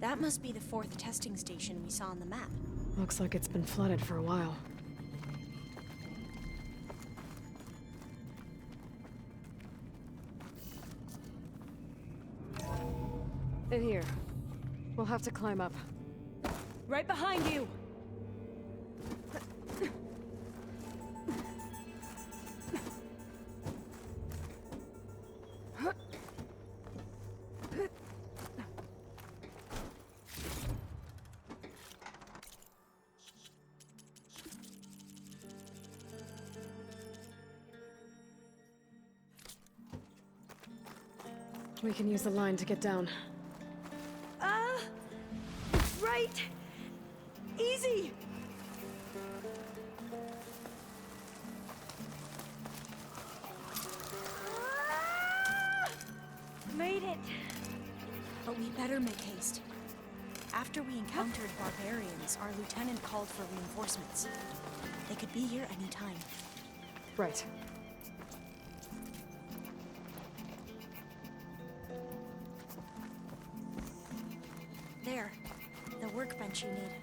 That must be the 4th testing station we saw on the map. Looks like it's been flooded for a while. In here. We'll have to climb up. Right behind you! We can use the line to get down. Right! Easy! Made it! But we better make haste. After we encountered barbarians, our lieutenant called for reinforcements. They could be here any time. Right. There. The workbench you need.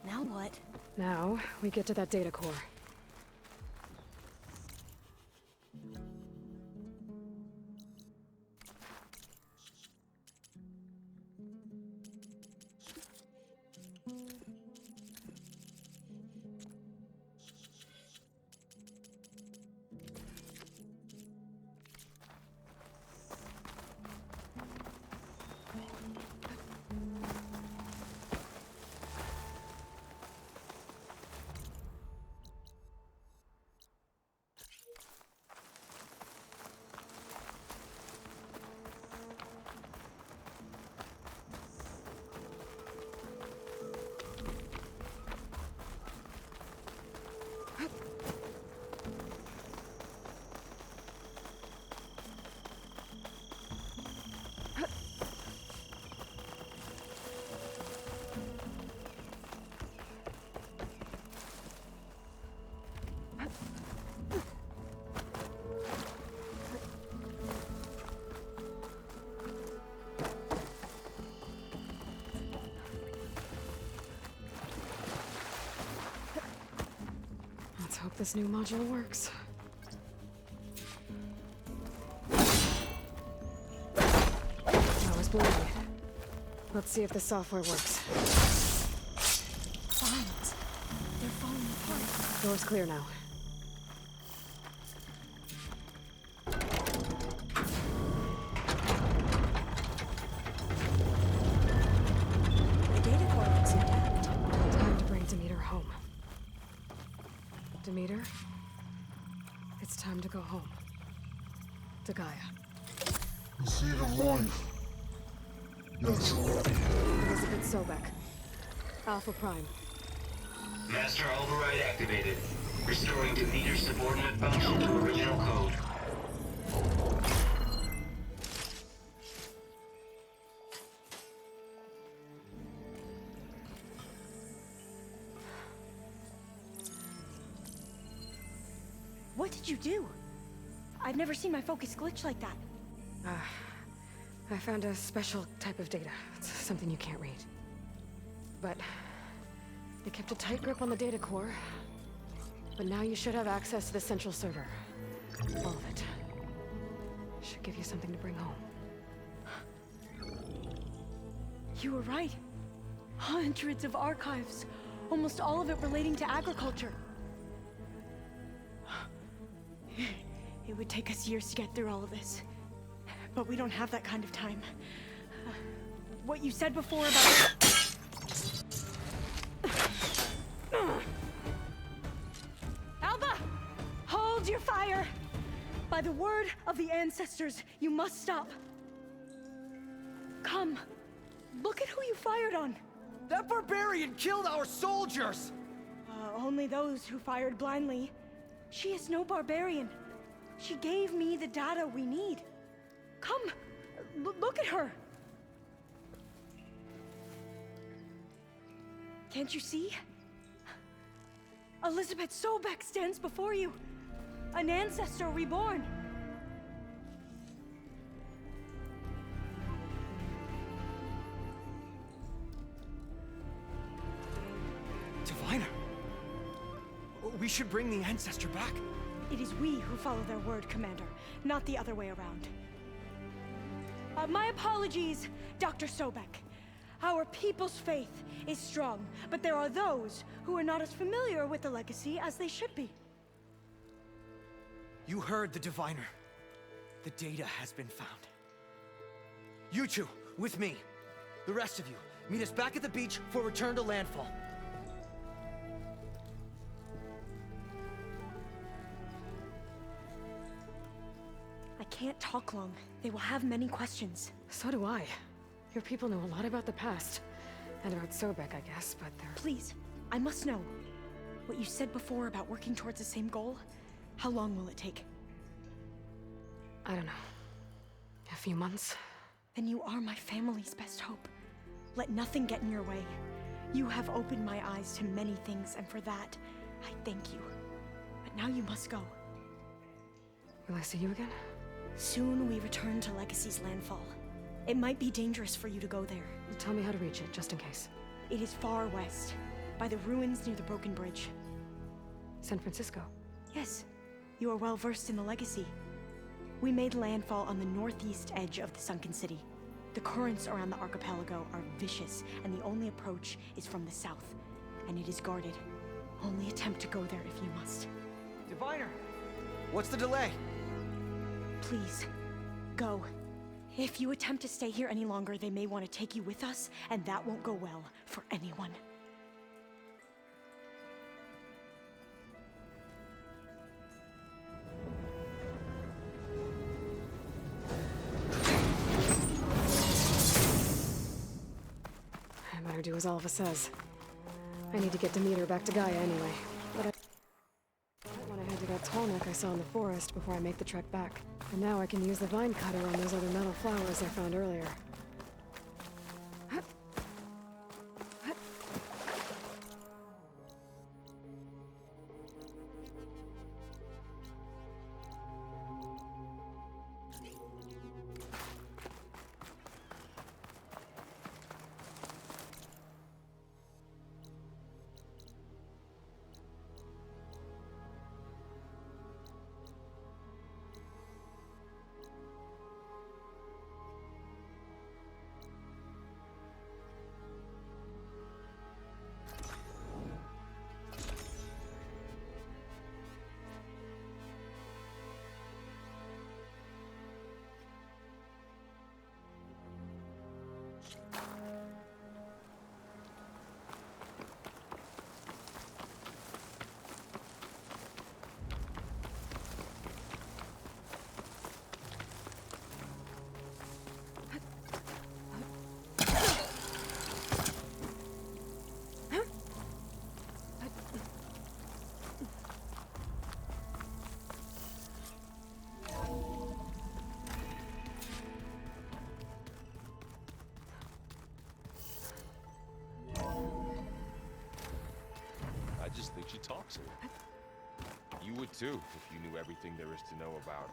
Now what? Now, we get to that data core. Let's hope this new module works. Power's blowing. Let's see if the software works. Vines. They're falling apart. Door's clear now. The data core looks intact. Time to bring Demeter home. Demeter, it's time to go home. To Gaia. See the light. Yes. Elizabeth Sobek. Alpha Prime. Master override activated. Restoring Demeter's subordinate function to original code. What did you do? I've never seen my focus glitch like that. I found a special type of data. It's something you can't read. But it kept a tight grip on the data core. But now you should have access to the central server. All of it. Should give you something to bring home. You were right. Hundreds of archives. Almost all of it relating to agriculture. It would take us years to get through all of this. But we don't have that kind of time. What you said before about... Alva! Hold your fire! By the word of the ancestors, you must stop. Come. Look at who you fired on. That barbarian killed our soldiers! Only those who fired blindly. She is no barbarian. She gave me the data we need. Come, look at her. Can't you see? Elizabeth Sobek stands before you. An ancestor reborn. Diviner! We should bring the ancestor back. It is we who follow their word, Commander, not the other way around. My apologies, Dr. Sobek. Our people's faith is strong, but there are those who are not as familiar with the legacy as they should be. You heard the diviner. The data has been found. You two, with me. The rest of you, meet us back at the beach for return to landfall. I can't talk long. They will have many questions. So do I. Your people know a lot about the past. And about Sobek, I guess, but they're... Please, I must know. What you said before about working towards the same goal, how long will it take? I don't know. A few months? Then you are my family's best hope. Let nothing get in your way. You have opened my eyes to many things, and for that, I thank you. But now you must go. Will I see you again? Soon we return to Legacy's landfall. It might be dangerous for you to go there. Tell me how to reach it, just in case. It is far west, by the ruins near the Broken Bridge. San Francisco? Yes, you are well versed in the Legacy. We made landfall on the northeast edge of the sunken city. The currents around the archipelago are vicious, and the only approach is from the south, and it is guarded. Only attempt to go there if you must. Diviner! What's the delay? Please, go. If you attempt to stay here any longer, they may want to take you with us, and that won't go well for anyone. I better do as Alva says. I need to get Demeter back to Gaia anyway. But I want to head to that tall neck I saw in the forest before I make the trek back. And now I can use the vine cutter on those other metal flowers I found earlier. I just think she talks it. You would too, if you knew everything there is to know about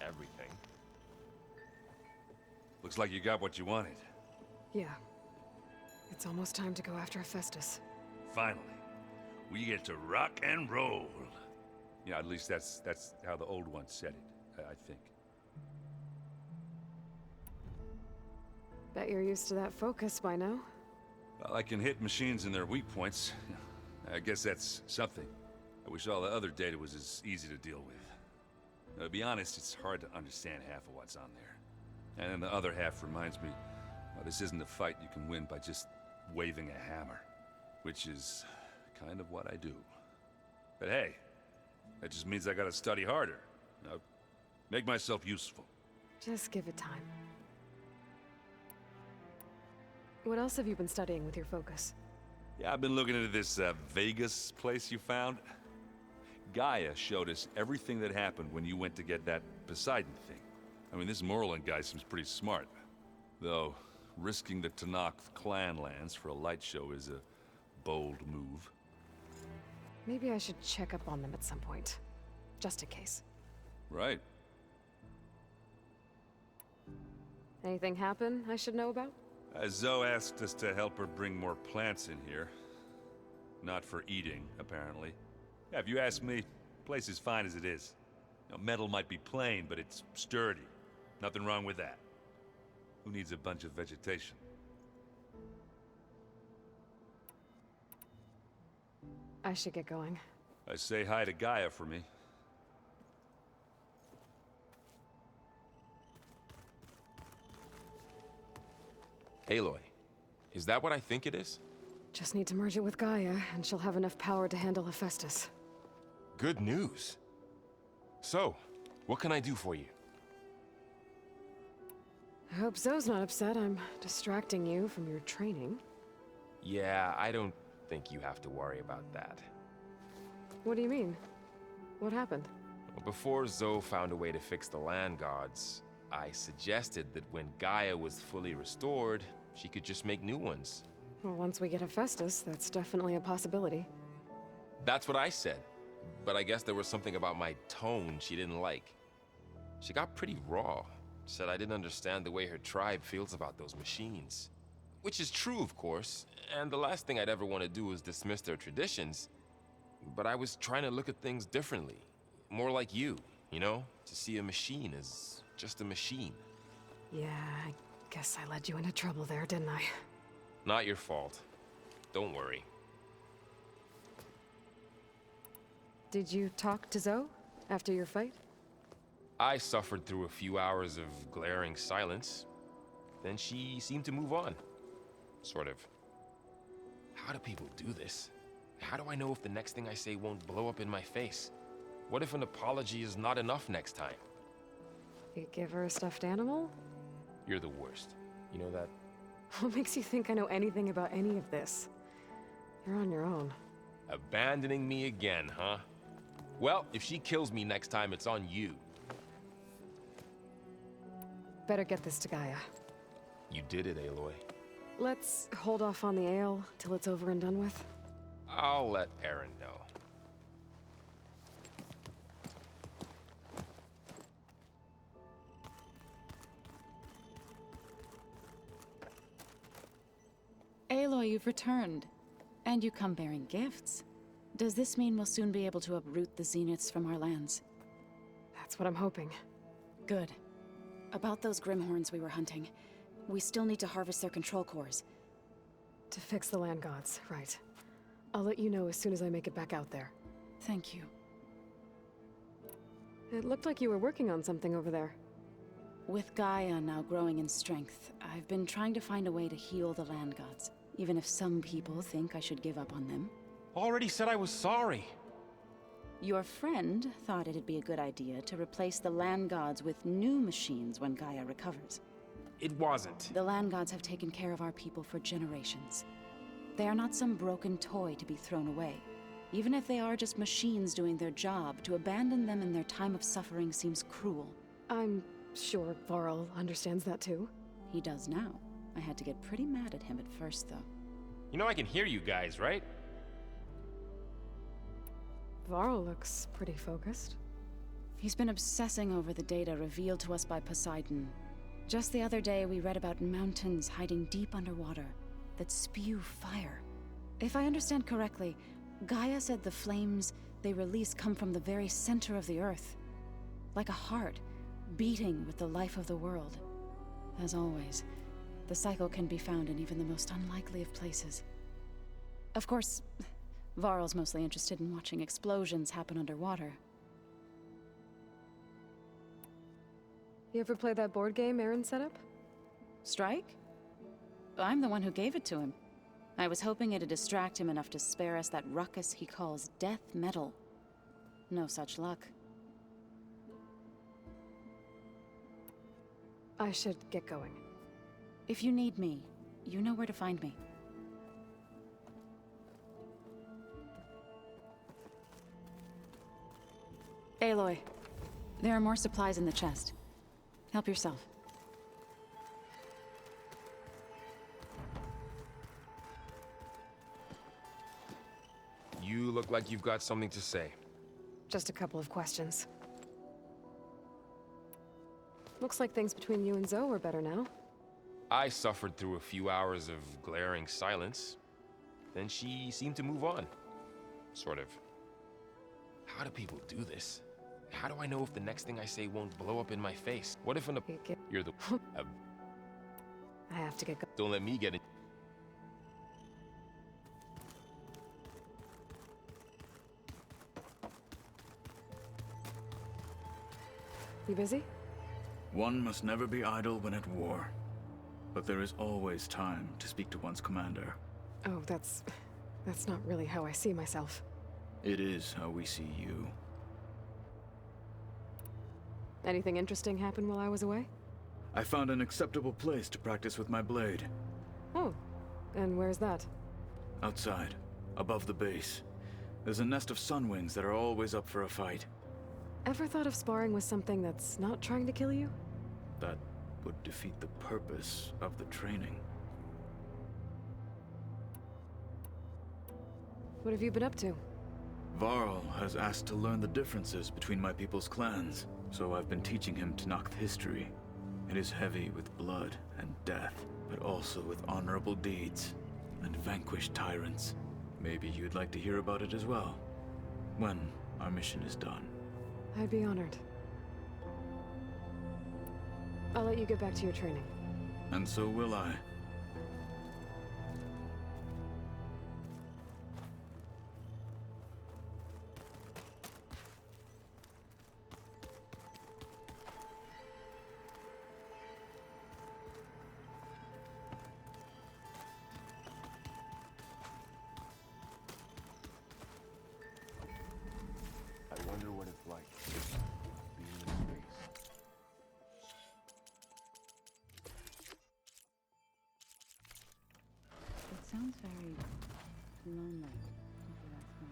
everything. Looks like you got what you wanted. Yeah. It's almost time to go after Hephaestus. Finally. We get to rock and roll. Yeah, at least that's how the old one said it, I think. Bet you're used to that focus by now. Well, I can hit machines in their weak points. I guess that's something. I wish all the other data was as easy to deal with. To be honest, it's hard to understand half of what's on there. And then the other half reminds me, well, this isn't a fight you can win by just waving a hammer. Which is kind of what I do. But hey, that just means I gotta study harder. Now, make myself useful. Just give it time. What else have you been studying with your focus? Yeah, I've been looking into this Vegas place you found. Gaia showed us everything that happened when you went to get that Poseidon thing. I mean, this Merlin guy seems pretty smart. Though, risking the Tenakth clan lands for a light show is bold move. Maybe I should check up on them at some point. Just in case. Right. Anything happen I should know about? Zoe asked us to help her bring more plants in here. Not for eating, apparently. Yeah, if you ask me, the place is fine as it is. You know, metal might be plain, but it's sturdy. Nothing wrong with that. Who needs a bunch of vegetation? I should get going. Say hi to Gaia for me. Aloy, is that what I think it is? Just need to merge it with Gaia, and she'll have enough power to handle Hephaestus. Good news. So, what can I do for you? I hope Zoe's not upset I'm distracting you from your training. Yeah, I don't think you have to worry about that. What do you mean? What happened? Before Zoe found a way to fix the land gods, I suggested that when Gaia was fully restored, she could just make new ones. Well, once we get Hephaestus, that's definitely a possibility. That's what I said, but I guess there was something about my tone she didn't like. She got pretty raw, said I didn't understand the way her tribe feels about those machines. Which is true, of course, and the last thing I'd ever want to do is dismiss their traditions. But I was trying to look at things differently. More like you know? To see a machine as just a machine. Yeah, I guess I led you into trouble there, didn't I? Not your fault. Don't worry. Did you talk to Zoe after your fight? I suffered through a few hours of glaring silence. Then she seemed to move on. Sort of. How do people do this? How do I know if the next thing I say won't blow up in my face? What if an apology is not enough next time? You give her a stuffed animal? You're the worst. You know that? What makes you think I know anything about any of this? You're on your own. Abandoning me again, huh? Well, if she kills me next time, it's on you. Better get this to Gaia. You did it, Aloy. Let's hold off on the ale till it's over and done with. I'll let Aaron know. Aloy, you've returned. And you come bearing gifts. Does this mean we'll soon be able to uproot the Zeniths from our lands? That's what I'm hoping. Good. About those Grimhorns we were hunting, we still need to harvest their control cores. To fix the land gods, right. I'll let you know as soon as I make it back out there. Thank you. It looked like you were working on something over there. With Gaia now growing in strength, I've been trying to find a way to heal the land gods, even if some people think I should give up on them. Already said I was sorry. Your friend thought it'd be a good idea to replace the land gods with new machines when Gaia recovers. It wasn't. The land gods have taken care of our people for generations. They are not some broken toy to be thrown away. Even if they are just machines doing their job, to abandon them in their time of suffering seems cruel. I'm sure Varl understands that too. He does now. I had to get pretty mad at him at first, though. You know I can hear you guys, right? Varl looks pretty focused. He's been obsessing over the data revealed to us by Poseidon. Just the other day, we read about mountains hiding deep underwater that spew fire. If I understand correctly, Gaia said the flames they release come from the very center of the Earth. Like a heart, beating with the life of the world. As always, the cycle can be found in even the most unlikely of places. Of course, Varl's mostly interested in watching explosions happen underwater. You ever play that board game Aaron set up? Strike? I'm the one who gave it to him. I was hoping it'd distract him enough to spare us that ruckus he calls death metal. No such luck. I should get going. If you need me, you know where to find me. Aloy, there are more supplies in the chest. Help yourself. You look like you've got something to say. Just a couple of questions. Looks like things between you and Zoe are better now. I suffered through a few hours of glaring silence. Then she seemed to move on. Sort of. How do people do this? How do I know if the next thing I say won't blow up in my face? What if you're the... I have to get Don't let me get it. You busy? One must never be idle when at war. But there is always time to speak to one's commander. Oh, that's not really how I see myself. It is how we see you. Anything interesting happen while I was away? I found an acceptable place to practice with my blade. Oh, and where's that? Outside, above the base. There's a nest of sunwings that are always up for a fight. Ever thought of sparring with something that's not trying to kill you? That would defeat the purpose of the training. What have you been up to? Varl has asked to learn the differences between my people's clans, so I've been teaching him Tenakth history. It is heavy with blood and death, but also with honorable deeds and vanquished tyrants. Maybe you'd like to hear about it as well, when our mission is done. I'd be honored. I'll let you get back to your training. And so will I. I wonder what it's like being in space. It sounds very lonely, if you ask me.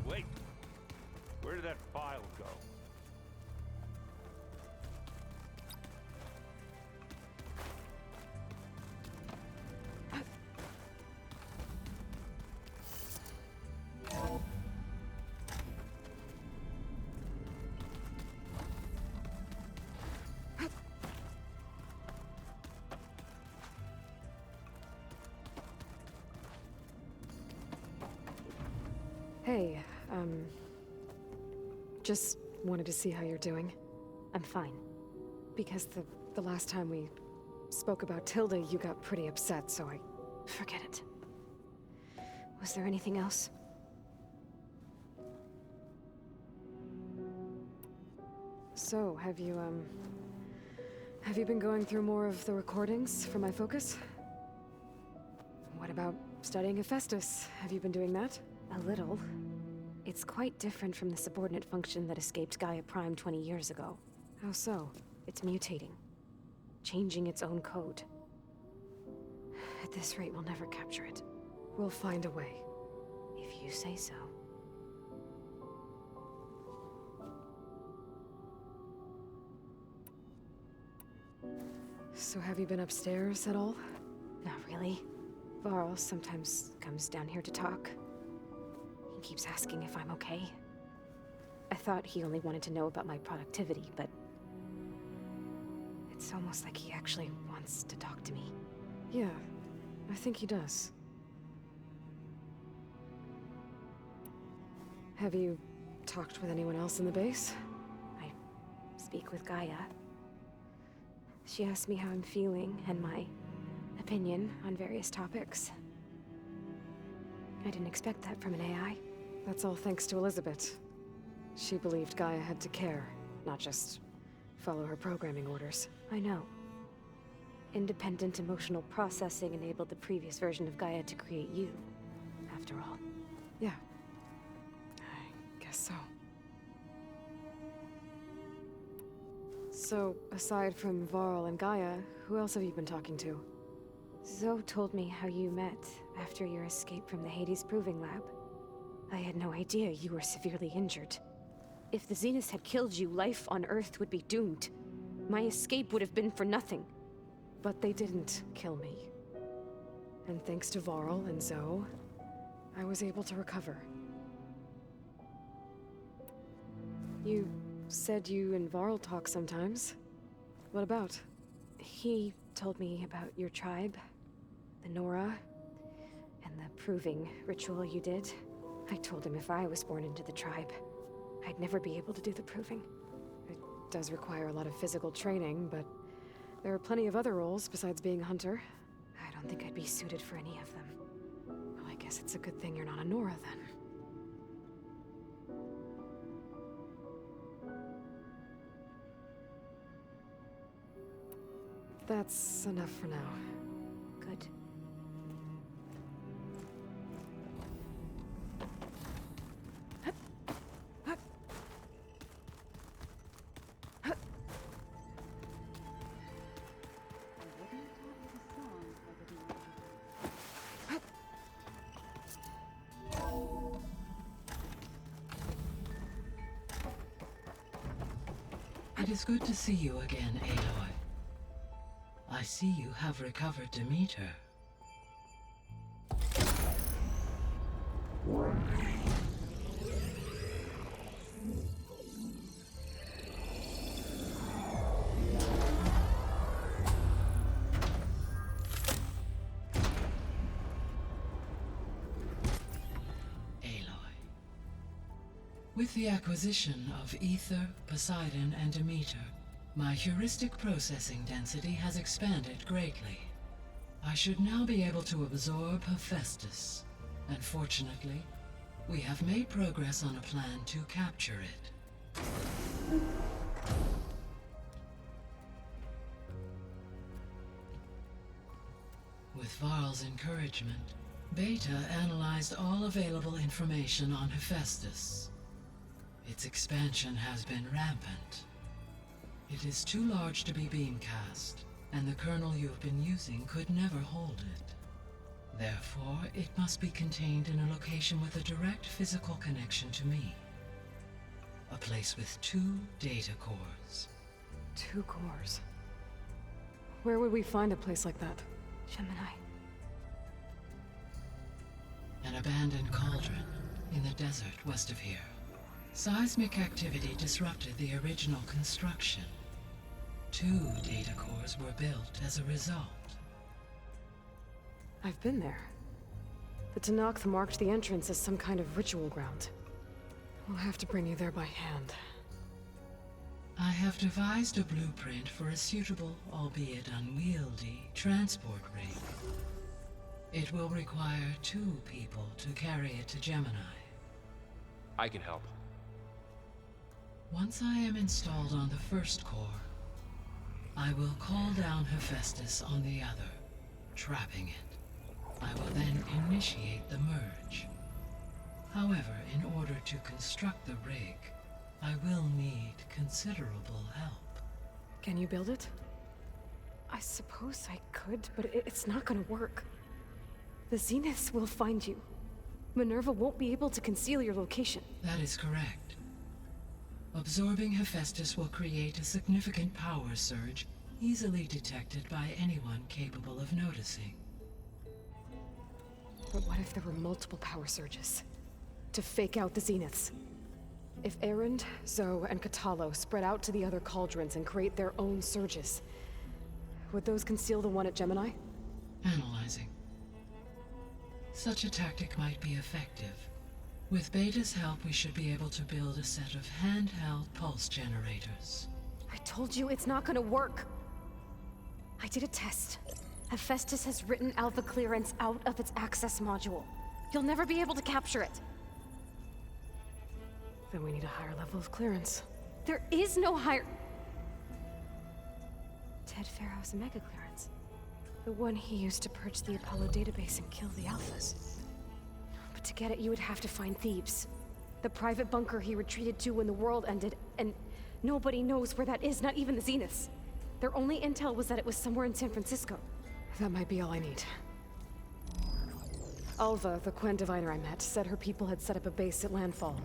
Wait! Where did that file go? Hey, just wanted to see how you're doing. I'm fine. Because the last time we spoke about Tilda, you got pretty upset, so I... Forget it. Was there anything else? So, have you been going through more of the recordings for my focus? What about studying Hephaestus? Have you been doing that? A little. It's quite different from the subordinate function that escaped Gaia Prime 20 years ago. How so? It's mutating. Changing its own code. At this rate, we'll never capture it. We'll find a way. If you say so. So have you been upstairs at all? Not really. Varl sometimes comes down here to talk. He keeps asking if I'm okay. I thought he only wanted to know about my productivity, but... it's almost like he actually wants to talk to me. Yeah, I think he does. Have you talked with anyone else in the base? I speak with Gaia. She asked me how I'm feeling and my opinion on various topics. I didn't expect that from an AI. That's all thanks to Elizabeth. She believed Gaia had to care, not just follow her programming orders. I know. Independent emotional processing enabled the previous version of Gaia to create you, after all. Yeah. I guess so. So, aside from Varl and Gaia, who else have you been talking to? Zoe told me how you met after your escape from the Hades Proving Lab. I had no idea you were severely injured. If the Zeniths had killed you, life on Earth would be doomed. My escape would have been for nothing. But they didn't kill me. And thanks to Varl and Zoe, I was able to recover. You said you and Varl talk sometimes. What about? He told me about your tribe, the Nora, and the proving ritual you did. I told him if I was born into the tribe, I'd never be able to do the proving. It does require a lot of physical training, but there are plenty of other roles besides being a hunter. I don't think I'd be suited for any of them. Well, I guess it's a good thing you're not a Nora, then. That's enough for now. Good. It is good to see you again, Aloy. I see you have recovered Demeter. With the acquisition of Ether, Poseidon, and Demeter, my heuristic processing density has expanded greatly. I should now be able to absorb Hephaestus, and fortunately, we have made progress on a plan to capture it. With Varl's encouragement, Beta analyzed all available information on Hephaestus. Its expansion has been rampant. It is too large to be beamcast, and the kernel you have been using could never hold it. Therefore, it must be contained in a location with a direct physical connection to me. A place with 2 data cores. 2 cores? Where would we find a place like that? Gemini. An abandoned cauldron in the desert west of here. Seismic activity disrupted the original construction. 2 data cores were built as a result. I've been there. The Tenakth marked the entrance as some kind of ritual ground. We'll have to bring you there by hand. I have devised a blueprint for a suitable, albeit unwieldy, transport rig. It will require 2 people to carry it to Gemini. I can help. Once I am installed on the first core, I will call down Hephaestus on the other, trapping it. I will then initiate the merge. However, in order to construct the rig, I will need considerable help. Can you build it? I suppose I could, but it's not gonna work. The Zeniths will find you. Minerva won't be able to conceal your location. That is correct. Absorbing Hephaestus will create a significant power surge, easily detected by anyone capable of noticing. But what if there were multiple power surges? To fake out the Zeniths? If Erend, Zoe, and Katalo spread out to the other cauldrons and create their own surges, would those conceal the one at Gemini? Analyzing. Such a tactic might be effective. With Beta's help, we should be able to build a set of handheld pulse generators. I told you it's not gonna work. I did a test. Hephaestus has written Alpha Clearance out of its access module. You'll never be able to capture it. Then we need a higher level of clearance. There is no higher... Ted Pharaoh's mega clearance. The one he used to purge the Apollo database and kill the Alphas. But to get it, you would have to find Thebes. The private bunker he retreated to when the world ended, and nobody knows where that is, not even the Zeniths. Their only intel was that it was somewhere in San Francisco. That might be all I need. Alva, the Quen diviner I met, said her people had set up a base at Landfall.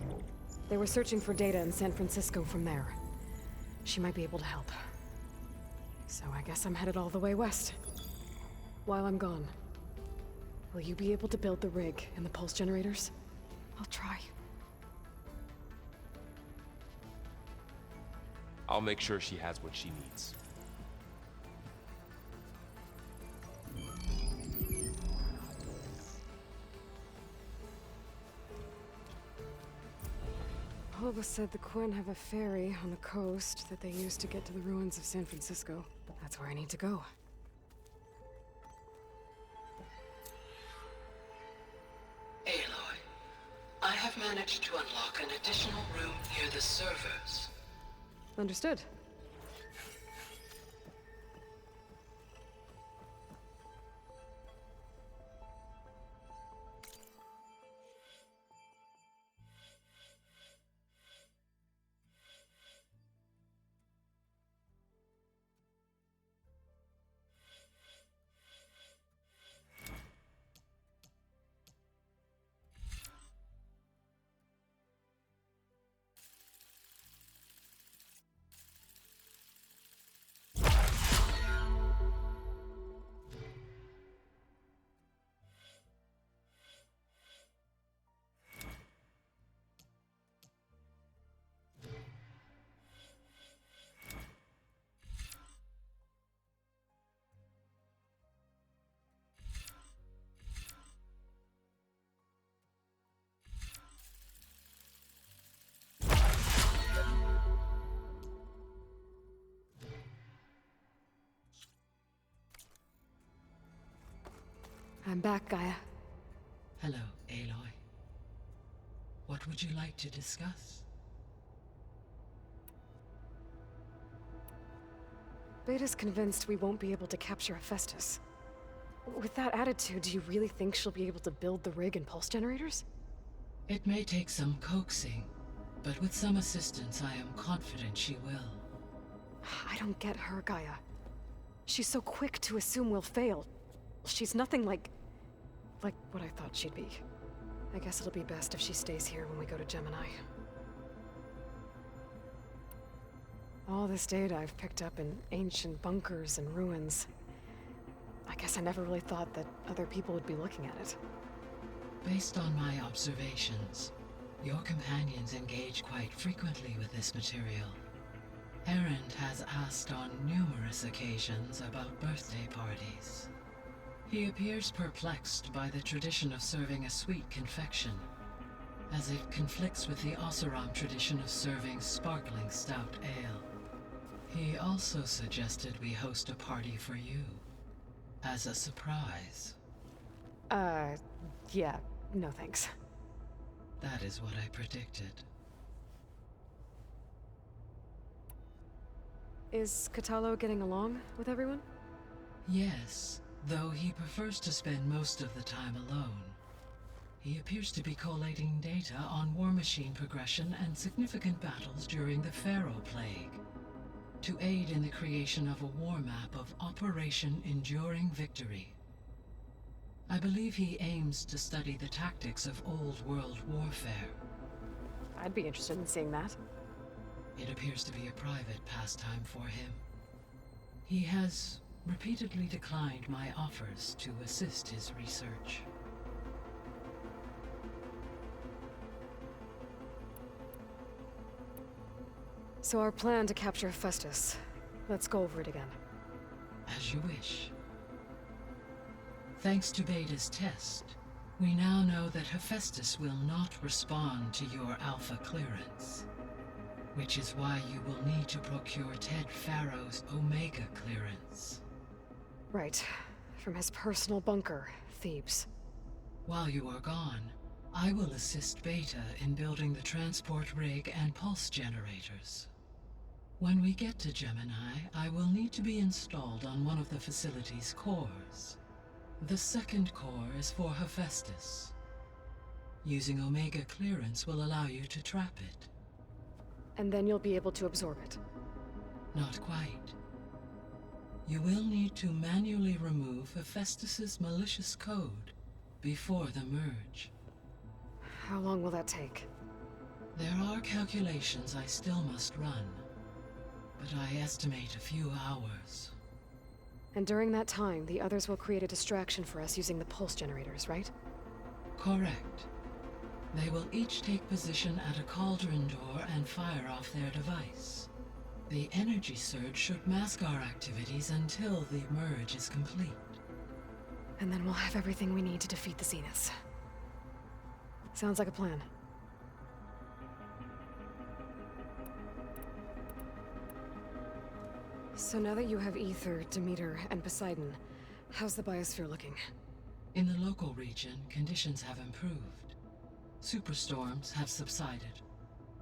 They were searching for data in San Francisco from there. She might be able to help. So I guess I'm headed all the way west. While I'm gone, will you be able to build the rig and the pulse generators? I'll try. I'll make sure she has what she needs. Alva said the Quen have a ferry on the coast that they use to get to the ruins of San Francisco. That's where I need to go. Aloy, I have managed to unlock an additional room near the servers. Understood. I'm back, Gaia. Hello, Aloy. What would you like to discuss? Beta's convinced we won't be able to capture Hephaestus. With that attitude, do you really think she'll be able to build the rig and pulse generators? It may take some coaxing, but with some assistance, I am confident she will. I don't get her, Gaia. She's so quick to assume we'll fail. She's nothing like what I thought she'd be. I guess it'll be best if she stays here when we go to Gemini. All this data I've picked up in ancient bunkers and ruins. I guess I never really thought that other people would be looking at it. Based on my observations, your companions engage quite frequently with this material. Erend has asked on numerous occasions about birthday parties. He appears perplexed by the tradition of serving a sweet confection, as it conflicts with the Oseram tradition of serving sparkling stout ale. He also suggested we host a party for you, as a surprise. Yeah, no thanks. That is what I predicted. Is Kotallo getting along with everyone? Yes, though he prefers to spend most of the time alone. He appears to be collating data on war machine progression and significant battles during the Pharaoh Plague, to aid in the creation of a war map of Operation Enduring Victory. I believe he aims to study the tactics of Old World warfare. I'd be interested in seeing that. It appears to be a private pastime for him. He has repeatedly declined my offers to assist his research. So our plan to capture Hephaestus. Let's go over it again. As you wish. Thanks to Beta's test, we now know that Hephaestus will not respond to your Alpha clearance. Which is why you will need to procure Ted Pharaoh's Omega clearance. Right. From his personal bunker, Thebes. While you are gone, I will assist Beta in building the transport rig and pulse generators. When we get to Gemini, I will need to be installed on one of the facility's cores. The second core is for Hephaestus. Using Omega clearance will allow you to trap it. And then you'll be able to absorb it. Not quite. You will need to manually remove Hephaestus's malicious code before the merge. How long will that take? There are calculations I still must run, but I estimate a few hours. And during that time, the others will create a distraction for us using the pulse generators, right? Correct. They will each take position at a cauldron door and fire off their device. The energy surge should mask our activities until the merge is complete. And then we'll have everything we need to defeat the Zeniths. Sounds like a plan. So now that you have Ether, Demeter, and Poseidon, how's the biosphere looking? In the local region, conditions have improved. Superstorms have subsided.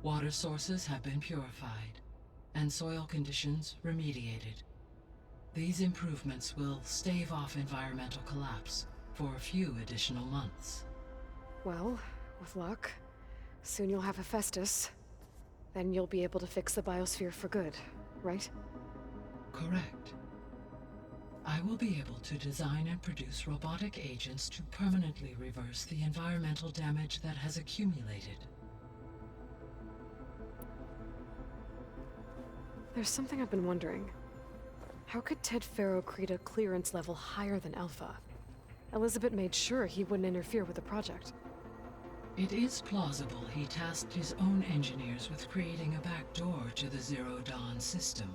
Water sources have been purified, and soil conditions remediated. These improvements will stave off environmental collapse for a few additional months. Well, with luck, soon you'll have Hephaestus. Then you'll be able to fix the biosphere for good, right? Correct. I will be able to design and produce robotic agents to permanently reverse the environmental damage that has accumulated. There's something I've been wondering. How could Ted Faro create a clearance level higher than Alpha? Elizabeth made sure he wouldn't interfere with the project. It is plausible he tasked his own engineers with creating a backdoor to the Zero Dawn system,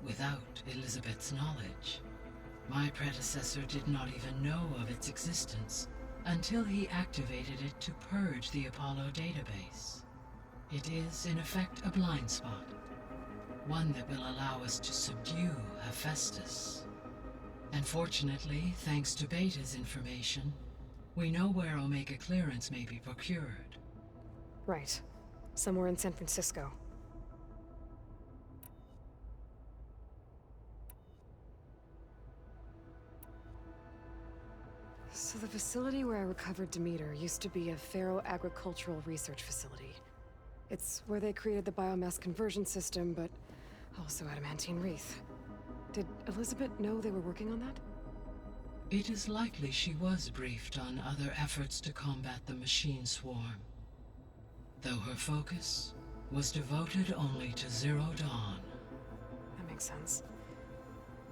without Elizabeth's knowledge. My predecessor did not even know of its existence until he activated it to purge the Apollo database. It is, in effect, a blind spot. One that will allow us to subdue Hephaestus. And fortunately, thanks to Beta's information, we know where Omega clearance may be procured. Right. Somewhere in San Francisco. So the facility where I recovered Demeter used to be a Faro agricultural research facility. It's where they created the biomass conversion system, but also adamantine wreath. Did Elizabeth know they were working on that? It is likely she was briefed on other efforts to combat the machine swarm, though her focus was devoted only to Zero Dawn. That makes sense.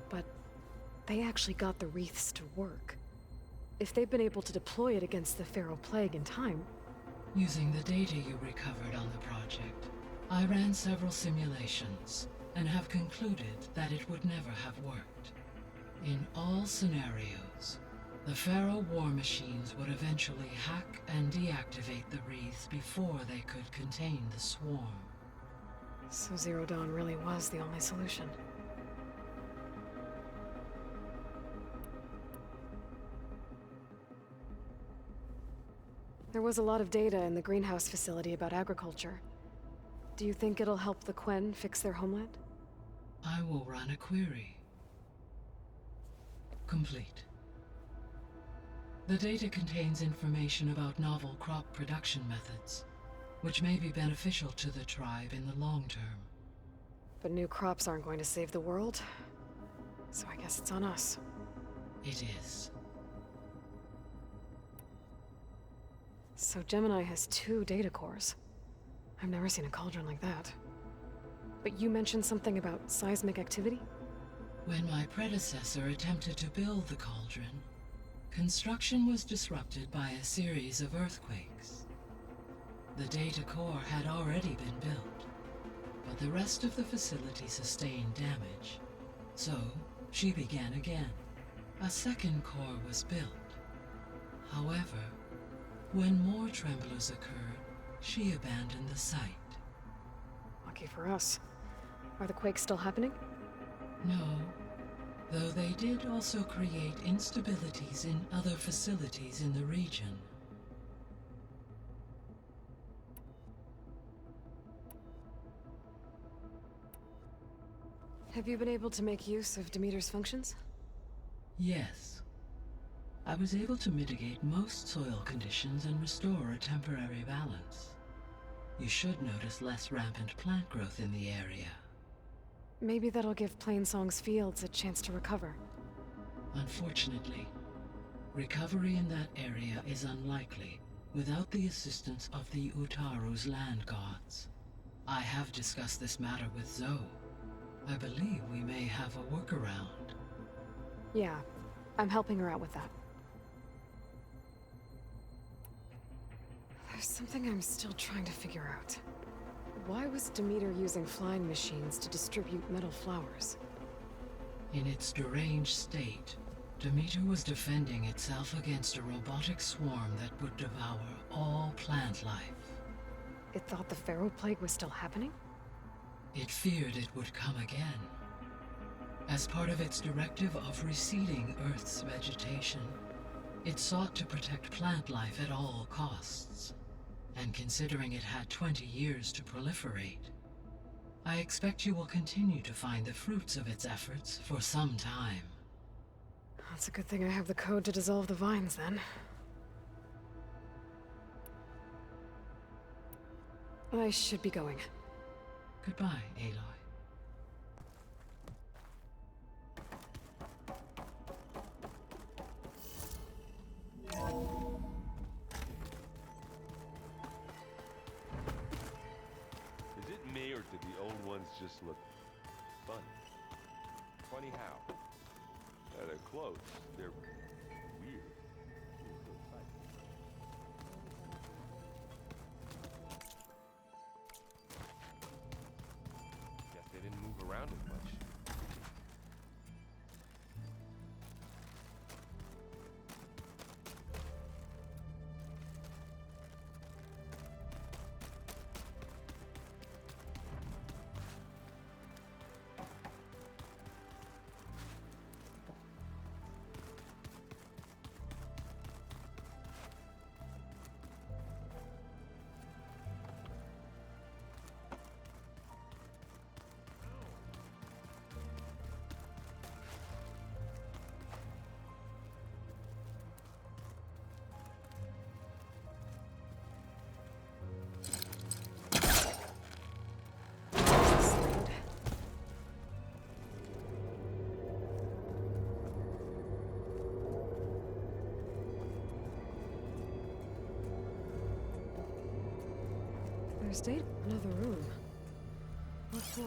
But they actually got the wreaths to work. If they've been able to deploy it against the Faro Plague in time... Using the data you recovered on the project, I ran several simulations and have concluded that it would never have worked. In all scenarios, the Faro war machines would eventually hack and deactivate the wreaths before they could contain the swarm. So Zero Dawn really was the only solution. There was a lot of data in the greenhouse facility about agriculture. Do you think it'll help the Quen fix their homeland? I will run a query. Complete. The data contains information about novel crop production methods, which may be beneficial to the tribe in the long term. But new crops aren't going to save the world, so I guess it's on us. It is. So Gemini has 2 data cores. I've never seen a cauldron like that. But you mentioned something about seismic activity? When my predecessor attempted to build the cauldron, construction was disrupted by a series of earthquakes. The data core had already been built, but the rest of the facility sustained damage. So, she began again. A second core was built. However, when more tremblers occurred, she abandoned the site. Lucky for us. Are the quakes still happening? No. though they did also create instabilities in other facilities in the region. Have you been able to make use of Demeter's functions? Yes. I was able to mitigate most soil conditions and restore a temporary balance. You should notice less rampant plant growth in the area. Maybe that'll give Plainsong's fields a chance to recover. Unfortunately, recovery in that area is unlikely without the assistance of the Utaru's land gods. I have discussed this matter with Zoe. I believe we may have a workaround. Yeah, I'm helping her out with that. There's something I'm still trying to figure out. Why was Demeter using flying machines to distribute metal flowers? In its deranged state, Demeter was defending itself against a robotic swarm that would devour all plant life. It thought the Pharaoh Plague was still happening? It feared it would come again. As part of its directive of receding Earth's vegetation, it sought to protect plant life at all costs. And considering it had 20 years to proliferate, I expect you will continue to find the fruits of its efforts for some time. That's a good thing I have the code to dissolve the vines, then. I should be going. Goodbye, Aloy. Is it me, or do the old ones just look funny? Funny how? They're close. They're weird. Guess they didn't move around as much. There's data in another room. What for?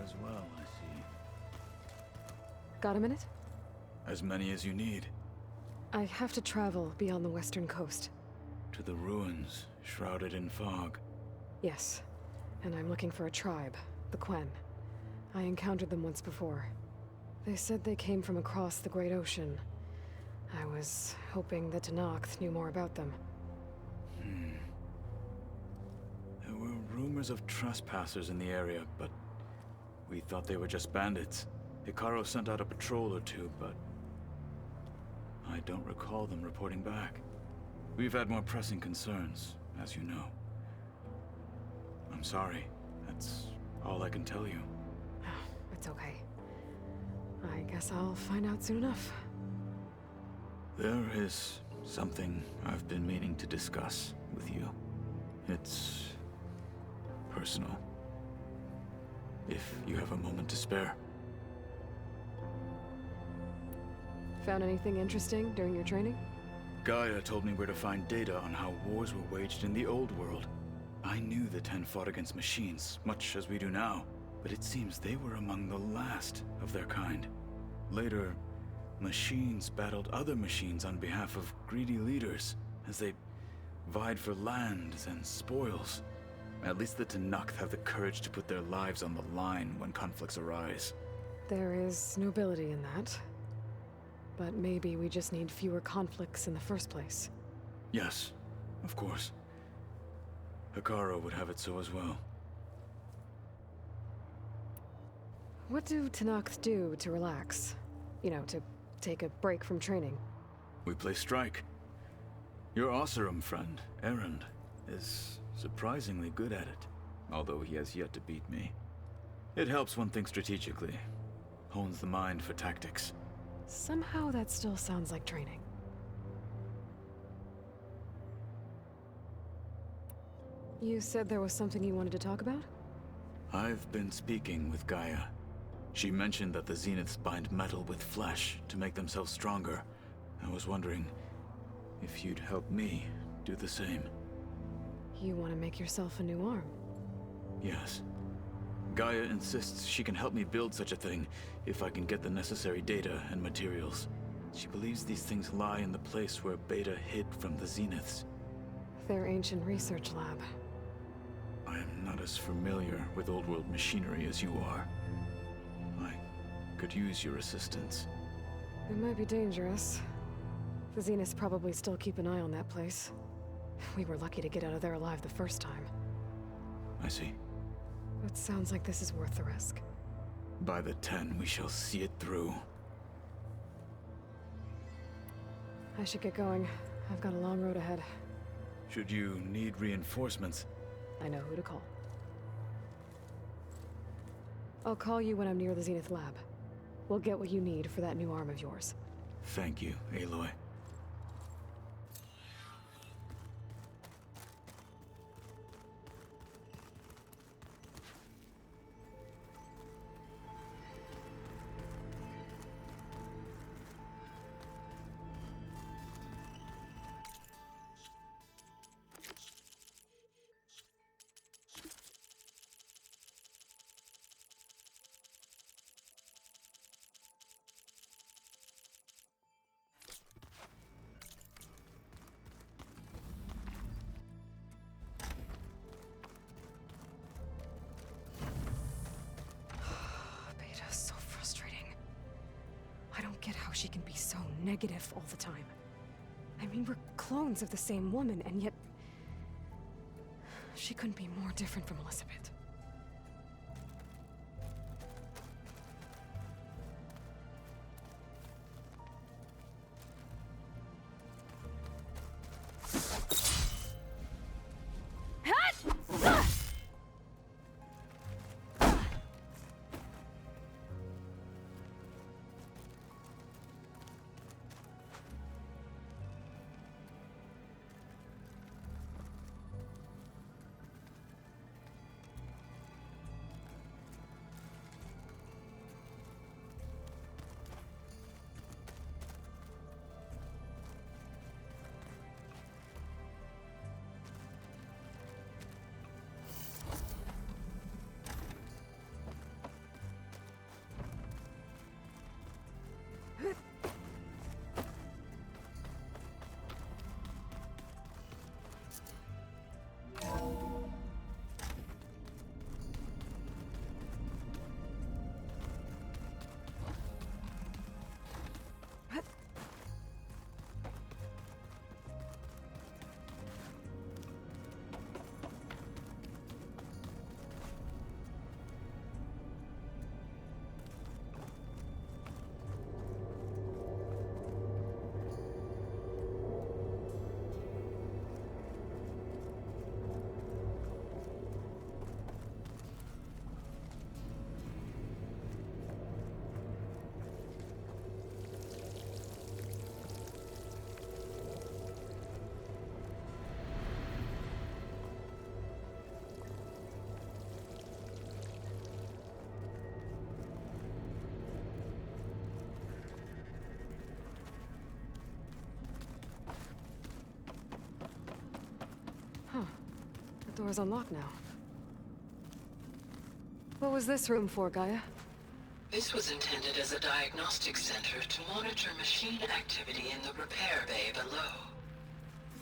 As well, I see. Got a minute? As many as you need. I have to travel beyond the western coast. To the ruins, shrouded in fog. Yes, and I'm looking for a tribe, the Quen. I encountered them once before. They said they came from across the Great Ocean. I was hoping that Tenakth knew more about them. There were rumors of trespassers in the area, but we thought they were just bandits. Hekarro sent out a patrol or two, but I don't recall them reporting back. We've had more pressing concerns, as you know. I'm sorry. That's all I can tell you. It's okay. I guess I'll find out soon enough. There is something I've been meaning to discuss with you. It's personal. If you have a moment to spare. Found anything interesting during your training? Gaia told me where to find data on how wars were waged in the old world. I knew the Ten fought against machines, much as we do now, but it seems they were among the last of their kind. Later, machines battled other machines on behalf of greedy leaders, as they vied for lands and spoils. At least the Tenakth have the courage to put their lives on the line when conflicts arise. There is nobility in that. But maybe we just need fewer conflicts in the first place. Yes, of course. Hekarro would have it so as well. What do Tenakth do to relax? You know, to take a break from training? We play strike. Your Oseram friend, Erend, is surprisingly good at it, although he has yet to beat me. It helps one think strategically, hones the mind for tactics. Somehow that still sounds like training. You said there was something you wanted to talk about? I've been speaking with Gaia. She mentioned that the Zeniths bind metal with flesh to make themselves stronger. I was wondering if you'd help me do the same. You want to make yourself a new arm? Yes. Gaia insists she can help me build such a thing if I can get the necessary data and materials. She believes these things lie in the place where Beta hid from the Zeniths. Their ancient research lab. I am not as familiar with old-world machinery as you are. I could use your assistance. It might be dangerous. The Zeniths probably still keep an eye on that place. We were lucky to get out of there alive the first time. I see. It sounds like this is worth the risk. By the 10, we shall see it through. I should get going. I've got a long road ahead. Should you need reinforcements? I know who to call. I'll call you when I'm near the Zenith lab. We'll get what you need for that new arm of yours. Thank you, Aloy. She can be so negative all the time. I mean, we're clones of the same woman, and yet... she couldn't be more different from Elizabeth. Door's unlocked now. What was this room for, Gaia? This was intended as a diagnostic center to monitor machine activity in the repair bay below.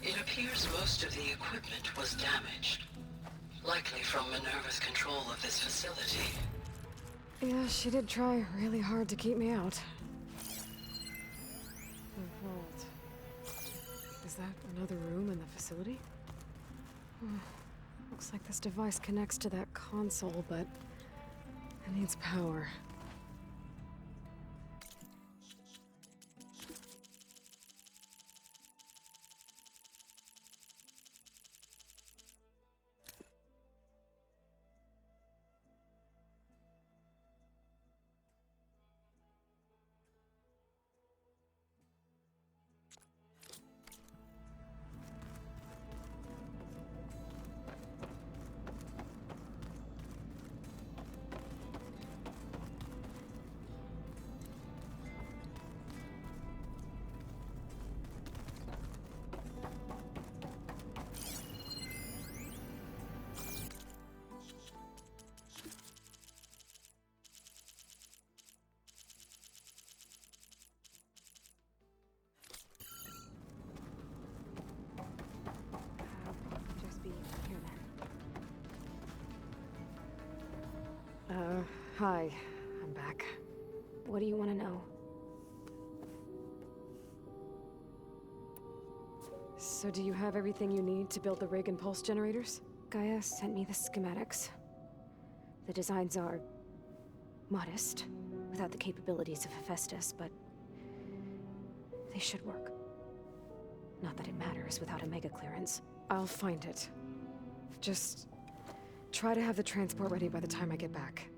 It appears most of the equipment was damaged, likely from Minerva's control of this facility. Yeah, she did try really hard to keep me out. The vault. Is that another room in the facility? Looks like this device connects to that console, but it needs power. Hi. I'm back. What do you want to know? So do you have everything you need to build the rig and pulse generators? Gaia sent me the schematics. The designs are modest, without the capabilities of Hephaestus, but they should work. Not that it matters without a mega clearance. I'll find it. Just try to have the transport ready by the time I get back.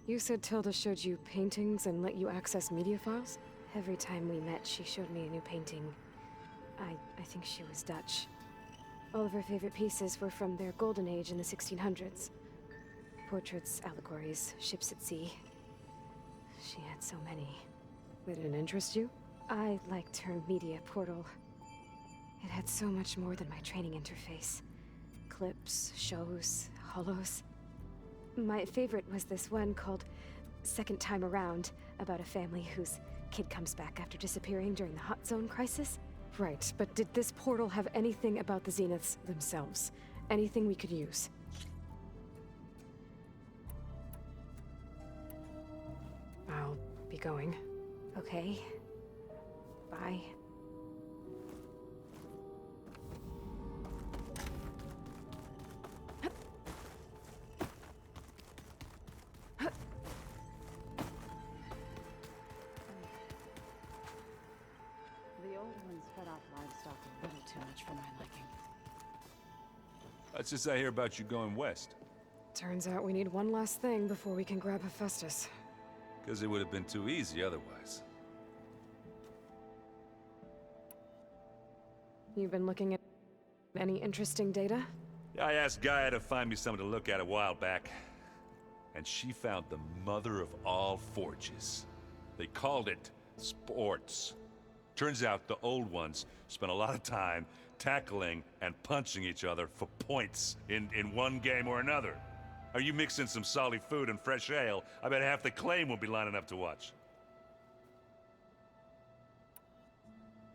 You said Tilda showed you paintings and let you access media files? Every time we met, she showed me a new painting. I think she was Dutch. All of her favorite pieces were from their golden age in the 1600s. Portraits, allegories, ships at sea. She had so many. They didn't interest you? I liked her media portal. It had so much more than my training interface. Clips, shows, holos. My favorite was this one called Second Time Around, about a family whose kid comes back after disappearing during the Hot Zone crisis. Right, but did this portal have anything about the Zeniths themselves? Anything we could use? I'll be going. Okay. Bye. The old ones fed off livestock a little too much for my liking. That's just I hear about you going west. Turns out we need one last thing before we can grab Hephaestus. Because it would have been too easy otherwise. You've been looking at any interesting data? Yeah, I asked Gaia to find me something to look at a while back. And she found the mother of all forges. They called it sports. Turns out the old ones spent a lot of time tackling and punching each other for points in one game or another. Are you mixing some solid food and fresh ale? I bet half the claim will be lining up to watch.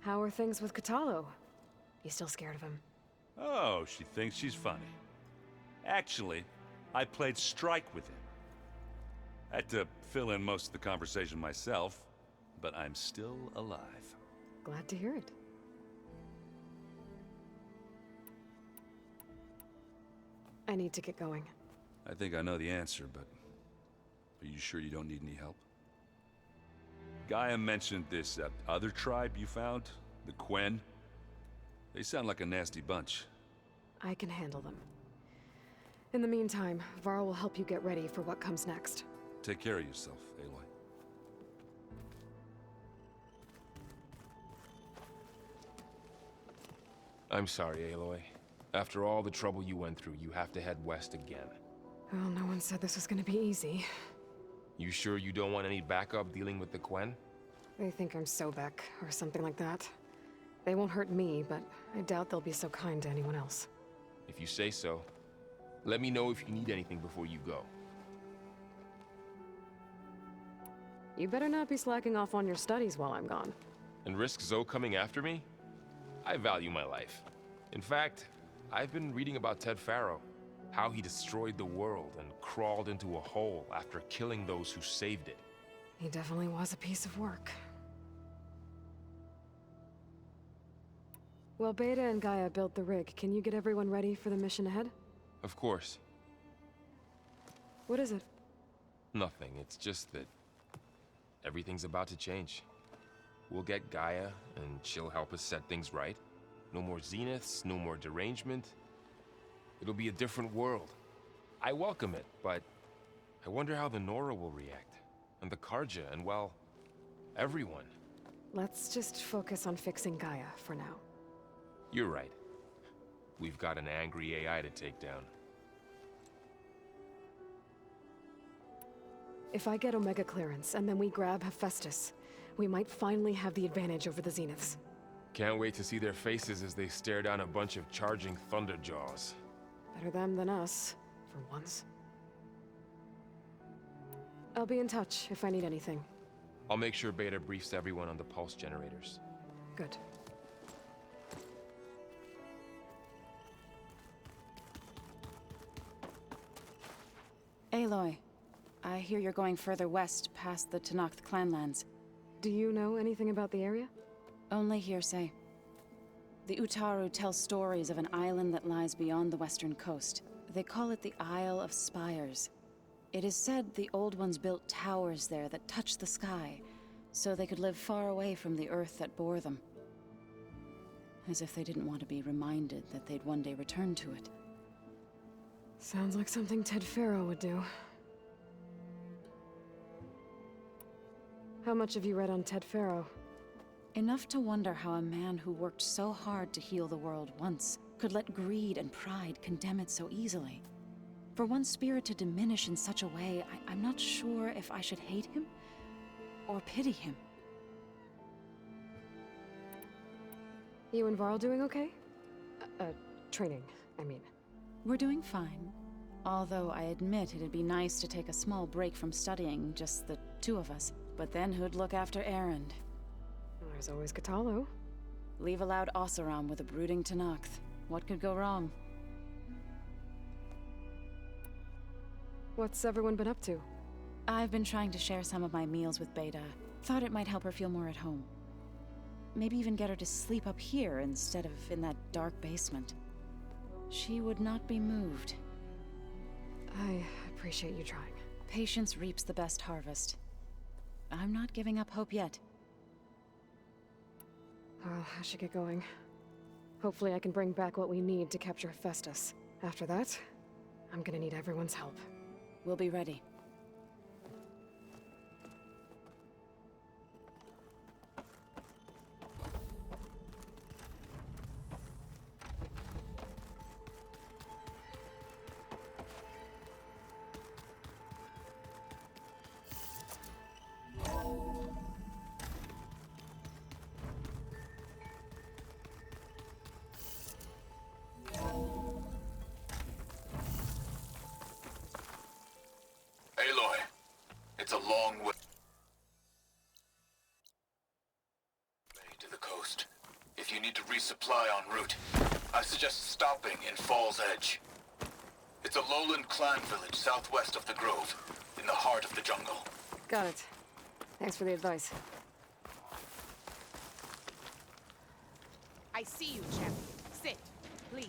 How are things with Kotallo? You still scared of him? Oh, she thinks she's funny. Actually, I played strike with him. I had to fill in most of the conversation myself, but I'm still alive. Glad to hear it. I need to get going. I think I know the answer, but are you sure you don't need any help? Gaia mentioned this other tribe you found, the Quen. They sound like a nasty bunch. I can handle them. In the meantime, Varl will help you get ready for what comes next. Take care of yourself, Aloy. I'm sorry, Aloy. After all the trouble you went through, you have to head west again. Well, no one said this was gonna be easy. You sure you don't want any backup dealing with the Quen? They think I'm Sobek, or something like that. They won't hurt me, but I doubt they'll be so kind to anyone else. If you say so. Let me know if you need anything before you go. You better not be slacking off on your studies while I'm gone. And risk Zoe coming after me? I value my life. In fact, I've been reading about Ted Faro. How he destroyed the world and crawled into a hole after killing those who saved it. He definitely was a piece of work. Well, Beta and Gaia built the rig. Can you get everyone ready for the mission ahead? Of course. What is it? Nothing. It's just that everything's about to change. We'll get Gaia, and she'll help us set things right. No more zeniths, no more derangement. It'll be a different world. I welcome it, but I wonder how the Nora will react. And the Karja, and well, everyone. Let's just focus on fixing Gaia for now. You're right. We've got an angry AI to take down. If I get Omega clearance, and then we grab Hephaestus, we might finally have the advantage over the Zeniths. Can't wait to see their faces as they stare down a bunch of charging Thunderjaws. Better them than us, for once. I'll be in touch if I need anything. I'll make sure Beta briefs everyone on the pulse generators. Good. Aloy, I hear you're going further west past the Tenakth clanlands. Do you know anything about the area? Only hearsay. The Utaru tell stories of an island that lies beyond the western coast. They call it the Isle of Spires. It is said the Old Ones built towers there that touch the sky, so they could live far away from the earth that bore them. As if they didn't want to be reminded that they'd one day return to it. Sounds like something Ted Faro would do. How much have you read on Ted Faro? Enough to wonder how a man who worked so hard to heal the world once could let greed and pride condemn it so easily. For one spirit to diminish in such a way, I'm not sure if I should hate him or pity him. You and Varl doing okay? Training, I mean. We're doing fine. Although I admit it'd be nice to take a small break from studying, just the two of us. But then who'd look after Erend? There's always Kotallo. Leave a loud Oseram with a brooding Tenakth. What could go wrong? What's everyone been up to? I've been trying to share some of my meals with Beta. Thought it might help her feel more at home. Maybe even get her to sleep up here instead of in that dark basement. She would not be moved. I appreciate you trying. Patience reaps the best harvest. I'm not giving up hope yet. Well, I should get going. Hopefully I can bring back what we need to capture Hephaestus. After that, I'm gonna need everyone's help. We'll be ready. Aloy, it's a long way to the coast. If you need to resupply en route, I suggest stopping in Fall's Edge. It's a lowland clan village southwest of the Grove, in the heart of the jungle. Got it. Thanks for the advice. I see you, champion. Sit, please.